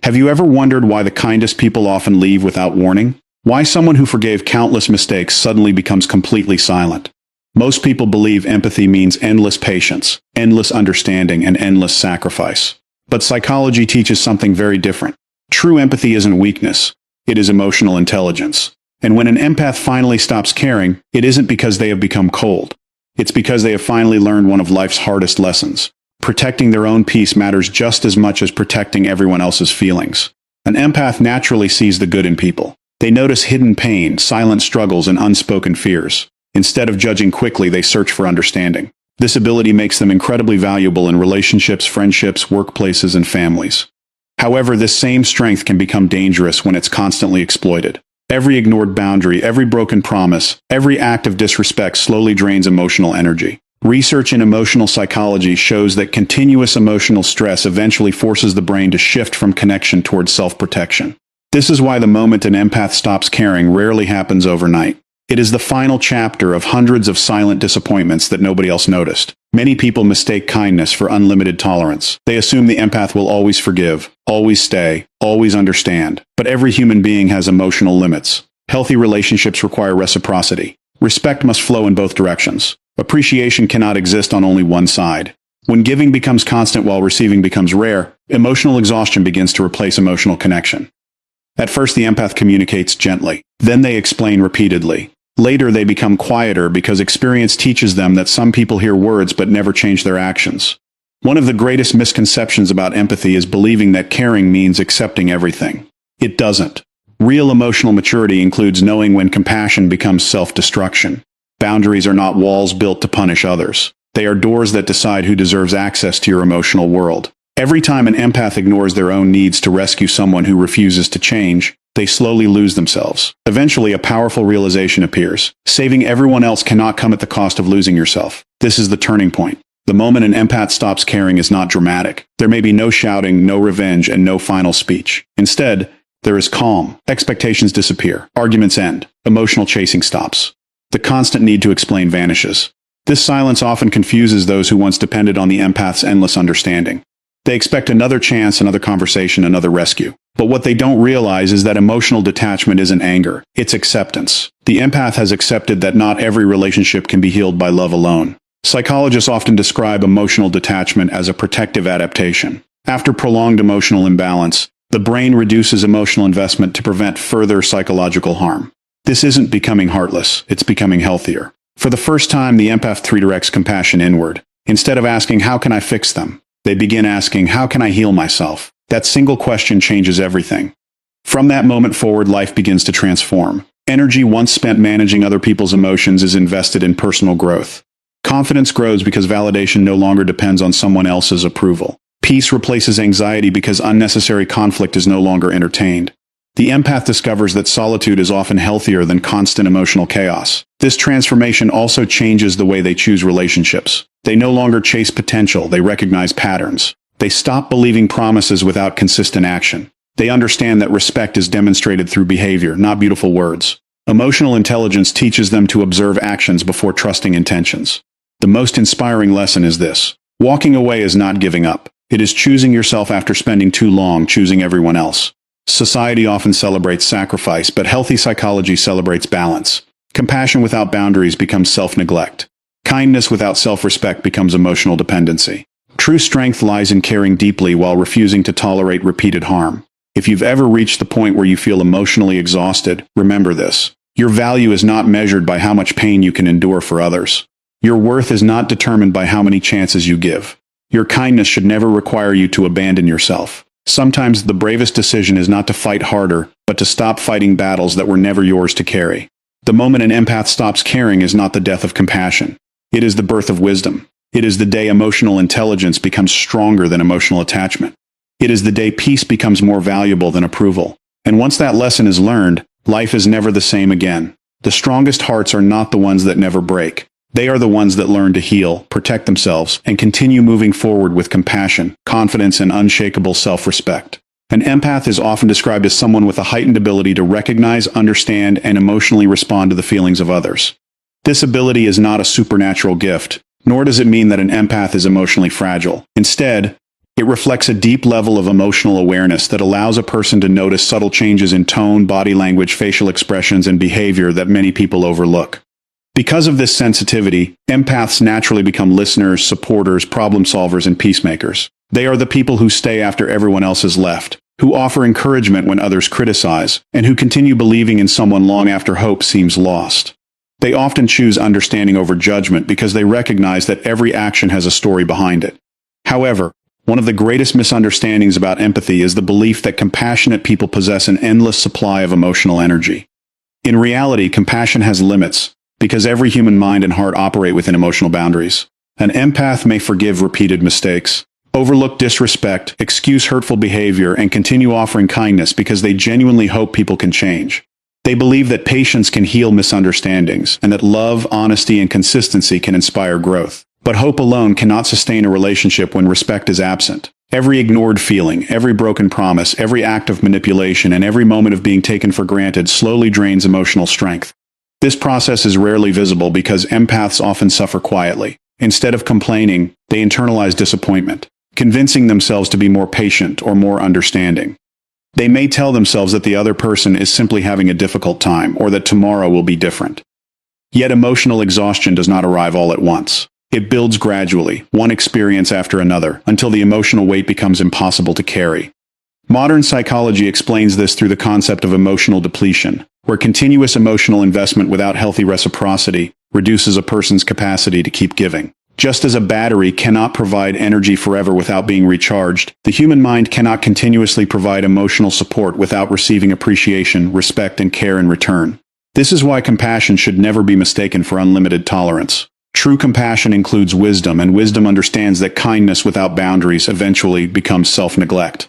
Have you ever wondered why the kindest people often leave without warning? Why someone who forgave countless mistakes suddenly becomes completely silent? Most people believe empathy means endless patience, endless understanding, and endless sacrifice. But psychology teaches something very different. True empathy isn't weakness. It is emotional intelligence. And when an empath finally stops caring, it isn't because they have become cold. It's because they have finally learned one of life's hardest lessons. Protecting their own peace matters just as much as protecting everyone else's feelings. An empath naturally sees the good in people. They notice hidden pain, silent struggles, and unspoken fears. Instead of judging quickly, they search for understanding. This ability makes them incredibly valuable in relationships, friendships, workplaces, and families. However, this same strength can become dangerous when it's constantly exploited. Every ignored boundary, every broken promise, every act of disrespect slowly drains emotional energy. Research in emotional psychology shows that continuous emotional stress eventually forces the brain to shift from connection towards self-protection. This is why the moment an empath stops caring rarely happens overnight. It is the final chapter of hundreds of silent disappointments that nobody else noticed. Many people mistake kindness for unlimited tolerance. They assume the empath will always forgive, always stay, always understand. But every human being has emotional limits. Healthy relationships require reciprocity. Respect must flow in both directions. Appreciation cannot exist on only one side. When giving becomes constant while receiving becomes rare, emotional exhaustion begins to replace emotional connection. At first, the empath communicates gently. Then they explain repeatedly. Later, they become quieter because experience teaches them that some people hear words but never change their actions. One of the greatest misconceptions about empathy is believing that caring means accepting everything. It doesn't. Real emotional maturity includes knowing when compassion becomes self-destruction. Boundaries are not walls built to punish others. They are doors that decide who deserves access to your emotional world. Every time an empath ignores their own needs to rescue someone who refuses to change, they slowly lose themselves. Eventually, a powerful realization appears. Saving everyone else cannot come at the cost of losing yourself. This is the turning point. The moment an empath stops caring is not dramatic. There may be no shouting, no revenge, and no final speech. Instead, there is calm. Expectations disappear. Arguments end. Emotional chasing stops. The constant need to explain vanishes. This silence often confuses those who once depended on the empath's endless understanding. They expect another chance, another conversation, another rescue. But what they don't realize is that emotional detachment isn't anger, it's acceptance. The empath has accepted that not every relationship can be healed by love alone. Psychologists often describe emotional detachment as a protective adaptation. After prolonged emotional imbalance, the brain reduces emotional investment to prevent further psychological harm. This isn't becoming heartless, it's becoming healthier. For the first time, the empath redirects compassion inward. Instead of asking, "How can I fix them?" they begin asking, "How can I heal myself?" That single question changes everything. From that moment forward, life begins to transform. Energy once spent managing other people's emotions is invested in personal growth. Confidence grows because validation no longer depends on someone else's approval. Peace replaces anxiety because unnecessary conflict is no longer entertained. The empath discovers that solitude is often healthier than constant emotional chaos. This transformation also changes the way they choose relationships. They no longer chase potential, they recognize patterns. They stop believing promises without consistent action. They understand that respect is demonstrated through behavior, not beautiful words. Emotional intelligence teaches them to observe actions before trusting intentions. The most inspiring lesson is this: walking away is not giving up. It is choosing yourself after spending too long choosing everyone else. Society often celebrates sacrifice, but healthy psychology celebrates balance. Compassion without boundaries becomes self-neglect. Kindness without self-respect becomes emotional dependency. True strength lies in caring deeply while refusing to tolerate repeated harm. If you've ever reached the point where you feel emotionally exhausted, remember this: your value is not measured by how much pain you can endure for others. Your worth is not determined by how many chances you give. Your kindness should never require you to abandon yourself. Sometimes the bravest decision is not to fight harder, but to stop fighting battles that were never yours to carry. The moment an empath stops caring is not the death of compassion. It is the birth of wisdom. It is the day emotional intelligence becomes stronger than emotional attachment. It is the day peace becomes more valuable than approval. And once that lesson is learned, life is never the same again. The strongest hearts are not the ones that never break. They are the ones that learn to heal, protect themselves, and continue moving forward with compassion, confidence, and unshakable self-respect. An empath is often described as someone with a heightened ability to recognize, understand, and emotionally respond to the feelings of others. This ability is not a supernatural gift, nor does it mean that an empath is emotionally fragile. Instead, It reflects a deep level of emotional awareness that allows a person to notice subtle changes in tone, body language, facial expressions, and behavior that many people overlook. Because of this sensitivity, empaths naturally become listeners, supporters, problem solvers, and peacemakers. They are the people who stay after everyone else has left, who offer encouragement when others criticize, and who continue believing in someone long after hope seems lost. They often choose understanding over judgment because they recognize that every action has a story behind it. However, one of the greatest misunderstandings about empathy is the belief that compassionate people possess an endless supply of emotional energy. In reality, compassion has limits, because every human mind and heart operate within emotional boundaries. An empath may forgive repeated mistakes, overlook disrespect, excuse hurtful behavior, and continue offering kindness because they genuinely hope people can change. They believe that patience can heal misunderstandings, and that love, honesty, and consistency can inspire growth. But hope alone cannot sustain a relationship when respect is absent. Every ignored feeling, every broken promise, every act of manipulation, and every moment of being taken for granted slowly drains emotional strength. This process is rarely visible because empaths often suffer quietly. Instead of complaining, they internalize disappointment, convincing themselves to be more patient or more understanding. They may tell themselves that the other person is simply having a difficult time or that tomorrow will be different. Yet emotional exhaustion does not arrive all at once. It builds gradually, one experience after another, until the emotional weight becomes impossible to carry. Modern psychology explains this through the concept of emotional depletion, where continuous emotional investment without healthy reciprocity reduces a person's capacity to keep giving. Just as a battery cannot provide energy forever without being recharged, the human mind cannot continuously provide emotional support without receiving appreciation, respect, and care in return. This is why compassion should never be mistaken for unlimited tolerance. True compassion includes wisdom, and wisdom understands that kindness without boundaries eventually becomes self-neglect.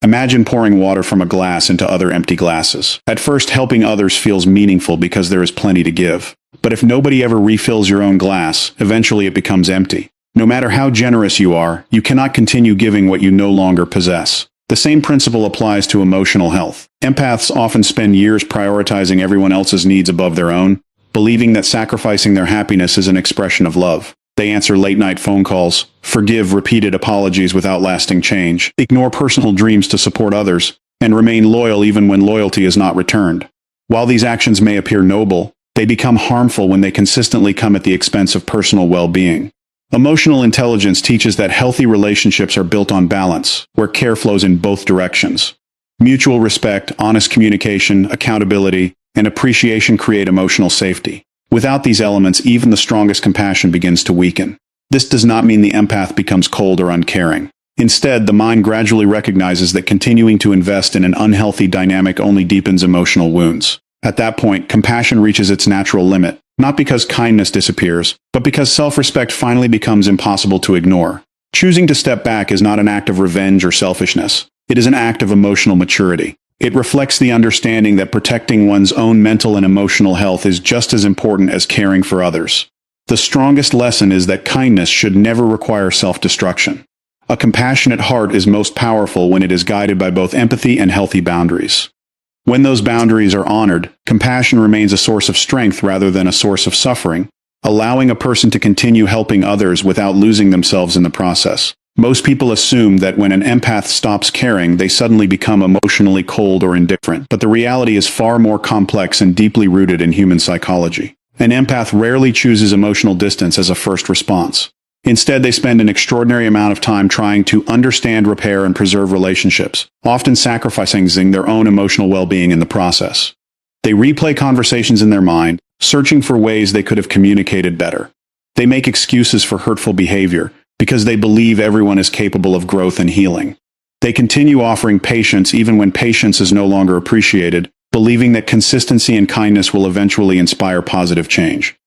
Imagine pouring water from a glass into other empty glasses. At first, helping others feels meaningful because there is plenty to give. But if nobody ever refills your own glass, eventually it becomes empty. No matter how generous you are, you cannot continue giving what you no longer possess. The same principle applies to emotional health. Empaths often spend years prioritizing everyone else's needs above their own, believing that sacrificing their happiness is an expression of love. They answer late-night phone calls, forgive repeated apologies without lasting change, ignore personal dreams to support others, and remain loyal even when loyalty is not returned. While these actions may appear noble, they become harmful when they consistently come at the expense of personal well-being. Emotional intelligence teaches that healthy relationships are built on balance, where care flows in both directions. Mutual respect, honest communication, accountability, and appreciation create emotional safety. Without these elements, even the strongest compassion begins to weaken. This does not mean the empath becomes cold or uncaring. Instead, the mind gradually recognizes that continuing to invest in an unhealthy dynamic only deepens emotional wounds. At that point, compassion reaches its natural limit, not because kindness disappears, but because self-respect finally becomes impossible to ignore. Choosing to step back is not an act of revenge or selfishness. It is an act of emotional maturity. It reflects the understanding that protecting one's own mental and emotional health is just as important as caring for others. The strongest lesson is that kindness should never require self-destruction. A compassionate heart is most powerful when it is guided by both empathy and healthy boundaries. When those boundaries are honored, compassion remains a source of strength rather than a source of suffering, allowing a person to continue helping others without losing themselves in the process. Most people assume that when an empath stops caring, they suddenly become emotionally cold or indifferent, but the reality is far more complex and deeply rooted in human psychology. An empath rarely chooses emotional distance as a first response. Instead, they spend an extraordinary amount of time trying to understand, repair, and preserve relationships, often sacrificing their own emotional well-being in the process. They replay conversations in their mind, searching for ways they could have communicated better. They make excuses for hurtful behavior, because they believe everyone is capable of growth and healing. They continue offering patience even when patience is no longer appreciated, believing that consistency and kindness will eventually inspire positive change.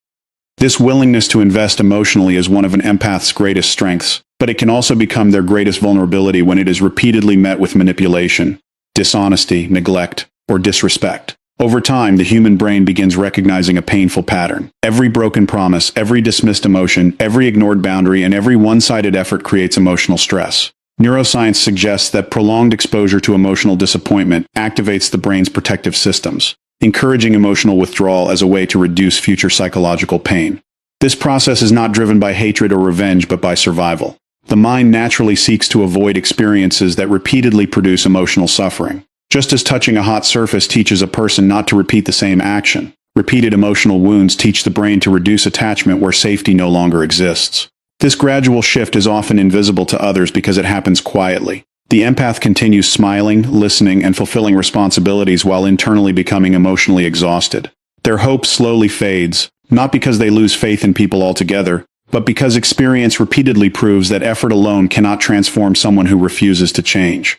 This willingness to invest emotionally is one of an empath's greatest strengths, but it can also become their greatest vulnerability when it is repeatedly met with manipulation, dishonesty, neglect, or disrespect. Over time, the human brain begins recognizing a painful pattern. Every broken promise, every dismissed emotion, every ignored boundary, and every one-sided effort creates emotional stress. Neuroscience suggests that prolonged exposure to emotional disappointment activates the brain's protective systems, encouraging emotional withdrawal as a way to reduce future psychological pain. This process is not driven by hatred or revenge, but by survival. The mind naturally seeks to avoid experiences that repeatedly produce emotional suffering. Just as touching a hot surface teaches a person not to repeat the same action, repeated emotional wounds teach the brain to reduce attachment where safety no longer exists. This gradual shift is often invisible to others because it happens quietly. The empath continues smiling, listening, and fulfilling responsibilities while internally becoming emotionally exhausted. Their hope slowly fades, not because they lose faith in people altogether, but because experience repeatedly proves that effort alone cannot transform someone who refuses to change.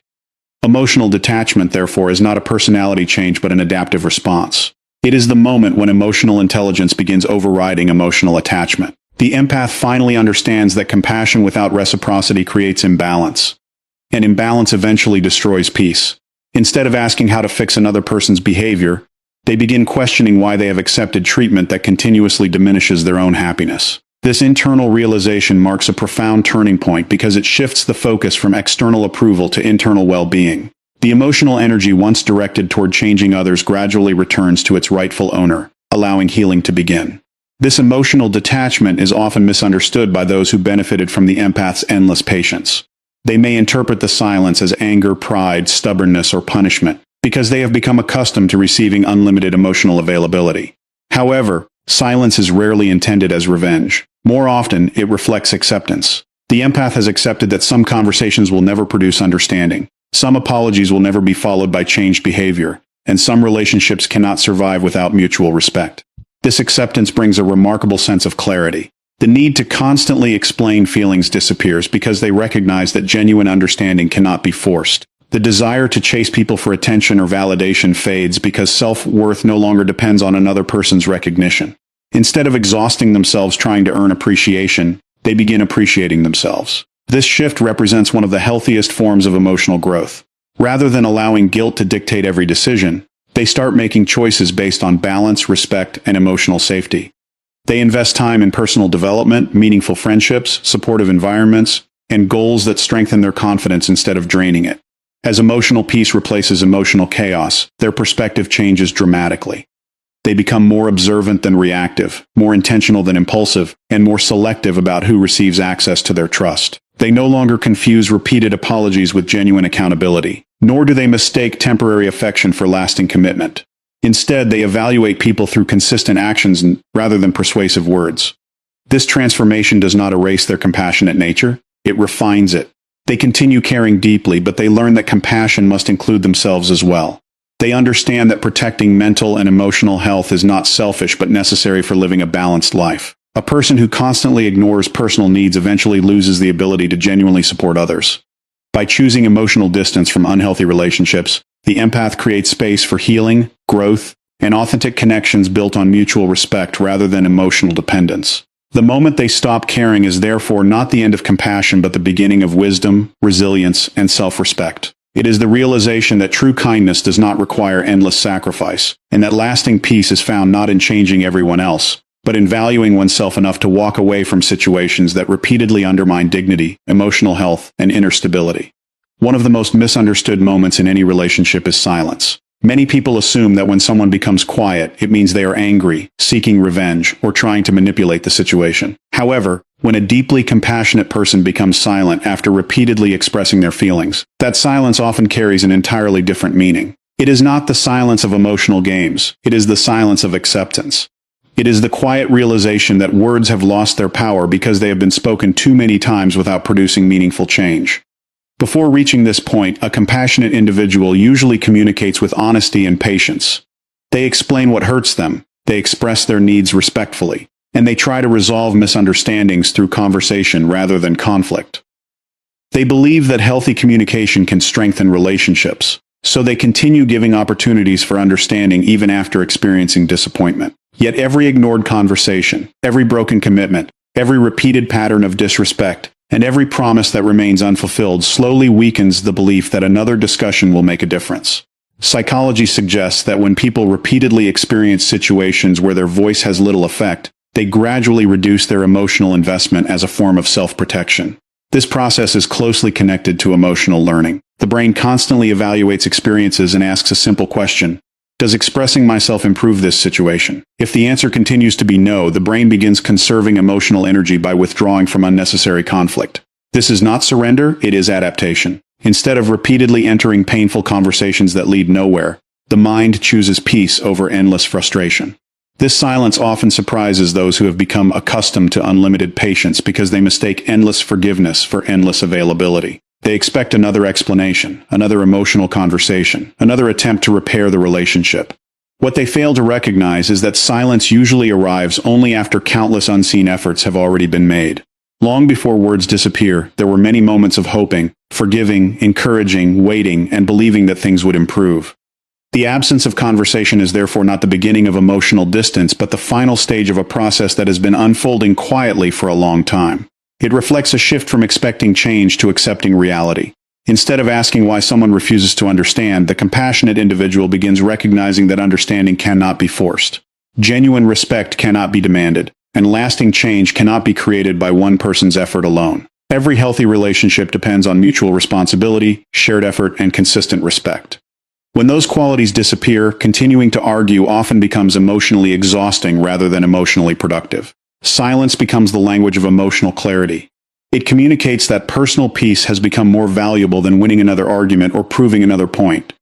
Emotional detachment, therefore, is not a personality change but an adaptive response. It is the moment when emotional intelligence begins overriding emotional attachment. The empath finally understands that compassion without reciprocity creates imbalance, and imbalance eventually destroys peace. Instead of asking how to fix another person's behavior, they begin questioning why they have accepted treatment that continuously diminishes their own happiness. This internal realization marks a profound turning point because it shifts the focus from external approval to internal well-being. The emotional energy once directed toward changing others gradually returns to its rightful owner, allowing healing to begin. This emotional detachment is often misunderstood by those who benefited from the empath's endless patience. They may interpret the silence as anger, pride, stubbornness, or punishment, because they have become accustomed to receiving unlimited emotional availability. However, silence is rarely intended as revenge. More often, it reflects acceptance. The empath has accepted that some conversations will never produce understanding, some apologies will never be followed by changed behavior, and some relationships cannot survive without mutual respect. This acceptance brings a remarkable sense of clarity. The need to constantly explain feelings disappears because they recognize that genuine understanding cannot be forced. The desire to chase people for attention or validation fades because self-worth no longer depends on another person's recognition. Instead of exhausting themselves trying to earn appreciation, they begin appreciating themselves. This shift represents one of the healthiest forms of emotional growth. Rather than allowing guilt to dictate every decision, they start making choices based on balance, respect, and emotional safety. They invest time in personal development, meaningful friendships, supportive environments, and goals that strengthen their confidence instead of draining it. As emotional peace replaces emotional chaos, their perspective changes dramatically. They become more observant than reactive, more intentional than impulsive, and more selective about who receives access to their trust. They no longer confuse repeated apologies with genuine accountability, nor do they mistake temporary affection for lasting commitment. Instead, they evaluate people through consistent actions rather than persuasive words. This transformation does not erase their compassionate nature, it refines it. They continue caring deeply, but they learn that compassion must include themselves as well. They understand that protecting mental and emotional health is not selfish but necessary for living a balanced life. A person who constantly ignores personal needs eventually loses the ability to genuinely support others. By choosing emotional distance from unhealthy relationships, the empath creates space for healing, growth, and authentic connections built on mutual respect rather than emotional dependence. The moment they stop caring is therefore not the end of compassion but the beginning of wisdom, resilience, and self-respect. It is the realization that true kindness does not require endless sacrifice, and that lasting peace is found not in changing everyone else, but in valuing oneself enough to walk away from situations that repeatedly undermine dignity, emotional health, and inner stability. One of the most misunderstood moments in any relationship is silence. Many people assume that when someone becomes quiet, it means they are angry, seeking revenge, or trying to manipulate the situation. However, when a deeply compassionate person becomes silent after repeatedly expressing their feelings, that silence often carries an entirely different meaning. It is not the silence of emotional games, it is the silence of acceptance. It is the quiet realization that words have lost their power because they have been spoken too many times without producing meaningful change. Before reaching this point, a compassionate individual usually communicates with honesty and patience. They explain what hurts them, they express their needs respectfully, and they try to resolve misunderstandings through conversation rather than conflict. They believe that healthy communication can strengthen relationships, so they continue giving opportunities for understanding even after experiencing disappointment. Yet every ignored conversation, every broken commitment, every repeated pattern of disrespect, and every promise that remains unfulfilled slowly weakens the belief that another discussion will make a difference. Psychology suggests that when people repeatedly experience situations where their voice has little effect, they gradually reduce their emotional investment as a form of self-protection. This process is closely connected to emotional learning. The brain constantly evaluates experiences and asks a simple question: does expressing myself improve this situation? If the answer continues to be no, the brain begins conserving emotional energy by withdrawing from unnecessary conflict. This is not surrender, it is adaptation. Instead of repeatedly entering painful conversations that lead nowhere, the mind chooses peace over endless frustration. This silence often surprises those who have become accustomed to unlimited patience because they mistake endless forgiveness for endless availability. They expect another explanation, another emotional conversation, another attempt to repair the relationship. What they fail to recognize is that silence usually arrives only after countless unseen efforts have already been made. Long before words disappear, there were many moments of hoping, forgiving, encouraging, waiting, and believing that things would improve. The absence of conversation is therefore not the beginning of emotional distance, but the final stage of a process that has been unfolding quietly for a long time. It reflects a shift from expecting change to accepting reality. Instead of asking why someone refuses to understand, the compassionate individual begins recognizing that understanding cannot be forced. Genuine respect cannot be demanded, and lasting change cannot be created by one person's effort alone. Every healthy relationship depends on mutual responsibility, shared effort, and consistent respect. When those qualities disappear, continuing to argue often becomes emotionally exhausting rather than emotionally productive. Silence becomes the language of emotional clarity. It communicates that personal peace has become more valuable than winning another argument or proving another point.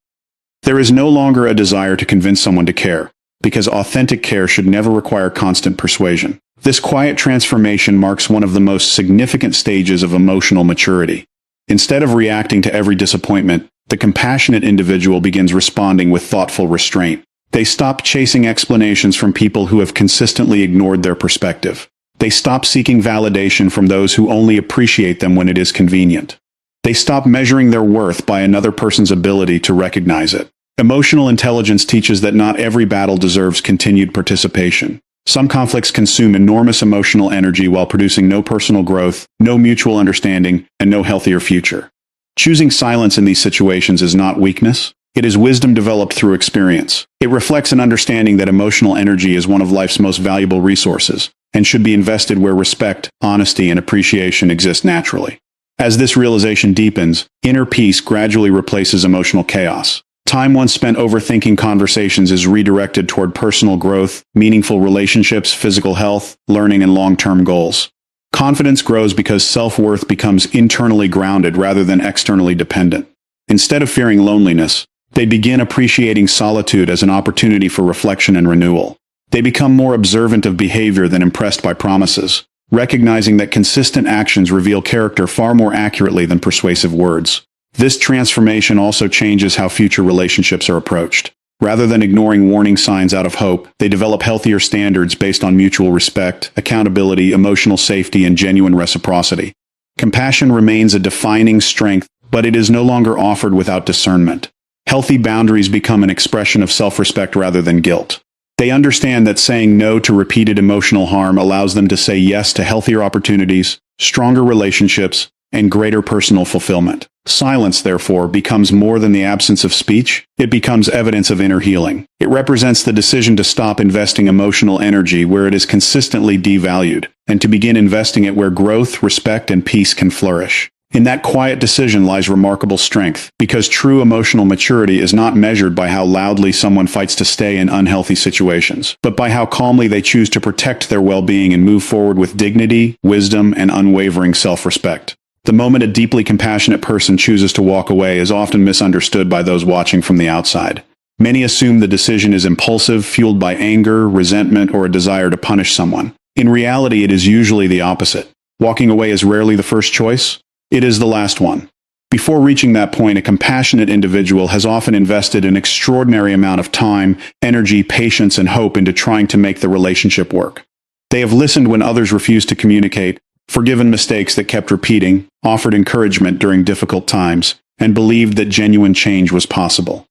There is no longer a desire to convince someone to care, because authentic care should never require constant persuasion. This quiet transformation marks one of the most significant stages of emotional maturity. Instead of reacting to every disappointment, the compassionate individual begins responding with thoughtful restraint. They stop chasing explanations from people who have consistently ignored their perspective. They stop seeking validation from those who only appreciate them when it is convenient. They stop measuring their worth by another person's ability to recognize it. Emotional intelligence teaches that not every battle deserves continued participation. Some conflicts consume enormous emotional energy while producing no personal growth, no mutual understanding, and no healthier future. Choosing silence in these situations is not weakness. It is wisdom developed through experience. It reflects an understanding that emotional energy is one of life's most valuable resources, and should be invested where respect, honesty, and appreciation exist naturally. As this realization deepens, inner peace gradually replaces emotional chaos. Time once spent overthinking conversations is redirected toward personal growth, meaningful relationships, physical health, learning, and long-term goals. Confidence grows because self-worth becomes internally grounded rather than externally dependent. Instead of fearing loneliness, they begin appreciating solitude as an opportunity for reflection and renewal. They become more observant of behavior than impressed by promises, recognizing that consistent actions reveal character far more accurately than persuasive words. This transformation also changes how future relationships are approached. Rather than ignoring warning signs out of hope, they develop healthier standards based on mutual respect, accountability, emotional safety, and genuine reciprocity. Compassion remains a defining strength, but it is no longer offered without discernment. Healthy boundaries become an expression of self-respect rather than guilt. They understand that saying no to repeated emotional harm allows them to say yes to healthier opportunities, stronger relationships, and greater personal fulfillment. Silence, therefore, becomes more than the absence of speech. It becomes evidence of inner healing. It represents the decision to stop investing emotional energy where it is consistently devalued, and to begin investing it where growth, respect, and peace can flourish. In that quiet decision lies remarkable strength, because true emotional maturity is not measured by how loudly someone fights to stay in unhealthy situations, but by how calmly they choose to protect their well-being and move forward with dignity, wisdom, and unwavering self-respect. The moment a deeply compassionate person chooses to walk away is often misunderstood by those watching from the outside. Many assume the decision is impulsive, fueled by anger, resentment, or a desire to punish someone. In reality, it is usually the opposite. Walking away is rarely the first choice. It is the last one. Before reaching that point, a compassionate individual has often invested an extraordinary amount of time, energy, patience, and hope into trying to make the relationship work. They have listened when others refused to communicate, forgiven mistakes that kept repeating, offered encouragement during difficult times, and believed that genuine change was possible.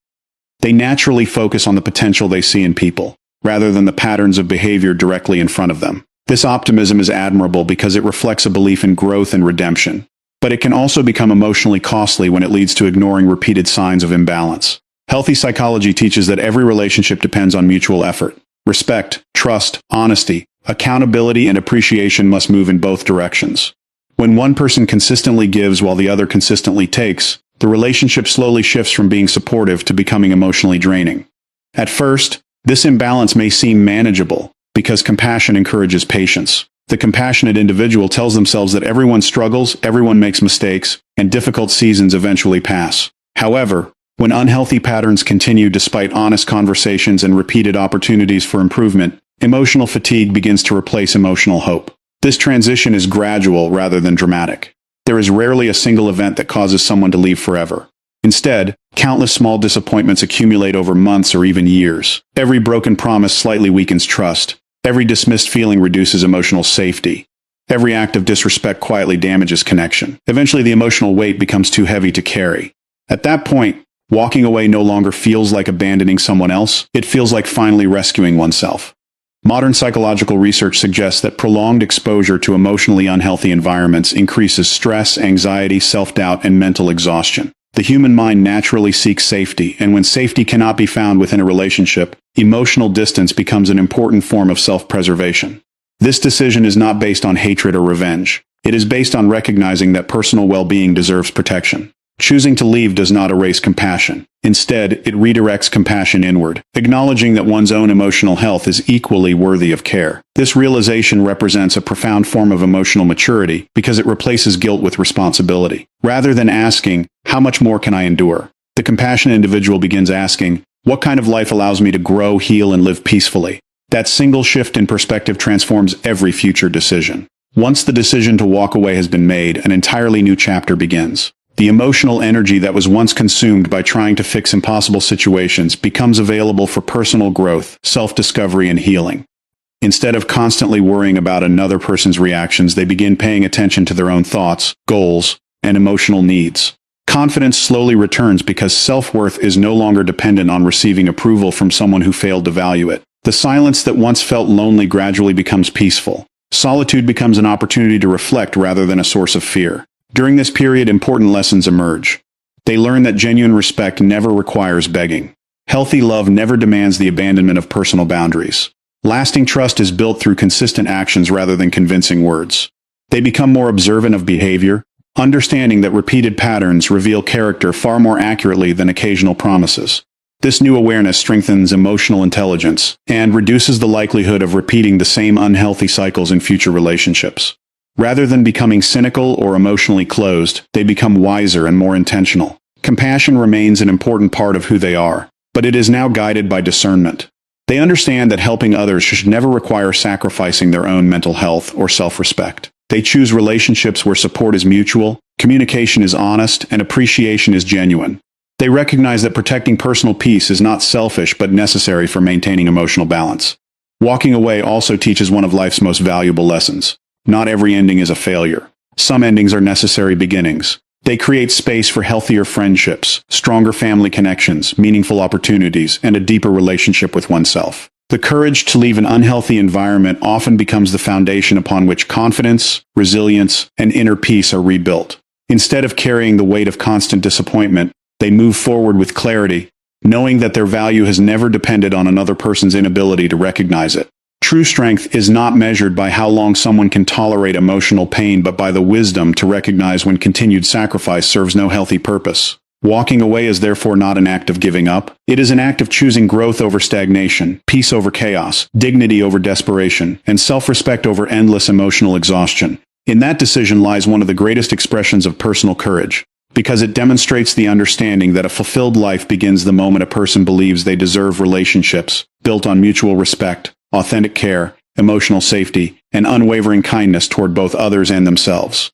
They naturally focus on the potential they see in people, rather than the patterns of behavior directly in front of them. This optimism is admirable because it reflects a belief in growth and redemption. But it can also become emotionally costly when it leads to ignoring repeated signs of imbalance. Healthy psychology teaches that every relationship depends on mutual effort. Respect, trust, honesty, accountability, and appreciation must move in both directions. When one person consistently gives while the other consistently takes, the relationship slowly shifts from being supportive to becoming emotionally draining. At first, this imbalance may seem manageable because compassion encourages patience. The compassionate individual tells themselves that everyone struggles, everyone makes mistakes, and difficult seasons eventually pass. However, when unhealthy patterns continue despite honest conversations and repeated opportunities for improvement, emotional fatigue begins to replace emotional hope. This transition is gradual rather than dramatic. There is rarely a single event that causes someone to leave forever. Instead, countless small disappointments accumulate over months or even years. Every broken promise slightly weakens trust. Every dismissed feeling reduces emotional safety. Every act of disrespect quietly damages connection. Eventually, the emotional weight becomes too heavy to carry. At that point, walking away no longer feels like abandoning someone else. It feels like finally rescuing oneself. Modern psychological research suggests that prolonged exposure to emotionally unhealthy environments increases stress, anxiety, self-doubt, and mental exhaustion. The human mind naturally seeks safety, and when safety cannot be found within a relationship, emotional distance becomes an important form of self-preservation. This decision is not based on hatred or revenge. It is based on recognizing that personal well-being deserves protection. Choosing to leave does not erase compassion. Instead, it redirects compassion inward, acknowledging that one's own emotional health is equally worthy of care. This realization represents a profound form of emotional maturity because it replaces guilt with responsibility. Rather than asking, "How much more can I endure?" the compassionate individual begins asking, "What kind of life allows me to grow, heal, and live peacefully?" That single shift in perspective transforms every future decision. Once the decision to walk away has been made, an entirely new chapter begins. The emotional energy that was once consumed by trying to fix impossible situations becomes available for personal growth, self-discovery, and healing. Instead of constantly worrying about another person's reactions, they begin paying attention to their own thoughts, goals, and emotional needs. Confidence slowly returns because self-worth is no longer dependent on receiving approval from someone who failed to value it. The silence that once felt lonely gradually becomes peaceful. Solitude becomes an opportunity to reflect rather than a source of fear. During this period, important lessons emerge. They learn that genuine respect never requires begging. Healthy love never demands the abandonment of personal boundaries. Lasting trust is built through consistent actions rather than convincing words. They become more observant of behavior, understanding that repeated patterns reveal character far more accurately than occasional promises. This new awareness strengthens emotional intelligence and reduces the likelihood of repeating the same unhealthy cycles in future relationships. Rather than becoming cynical or emotionally closed, they become wiser and more intentional. Compassion remains an important part of who they are, but it is now guided by discernment. They understand that helping others should never require sacrificing their own mental health or self-respect. They choose relationships where support is mutual, communication is honest, and appreciation is genuine. They recognize that protecting personal peace is not selfish but necessary for maintaining emotional balance. Walking away also teaches one of life's most valuable lessons. Not every ending is a failure. Some endings are necessary beginnings. They create space for healthier friendships, stronger family connections, meaningful opportunities, and a deeper relationship with oneself. The courage to leave an unhealthy environment often becomes the foundation upon which confidence, resilience, and inner peace are rebuilt. Instead of carrying the weight of constant disappointment, they move forward with clarity, knowing that their value has never depended on another person's inability to recognize it. True strength is not measured by how long someone can tolerate emotional pain, but by the wisdom to recognize when continued sacrifice serves no healthy purpose. Walking away is therefore not an act of giving up. It is an act of choosing growth over stagnation, peace over chaos, dignity over desperation, and self-respect over endless emotional exhaustion. In that decision lies one of the greatest expressions of personal courage, because it demonstrates the understanding that a fulfilled life begins the moment a person believes they deserve relationships built on mutual respect, authentic care, emotional safety, and unwavering kindness toward both others and themselves.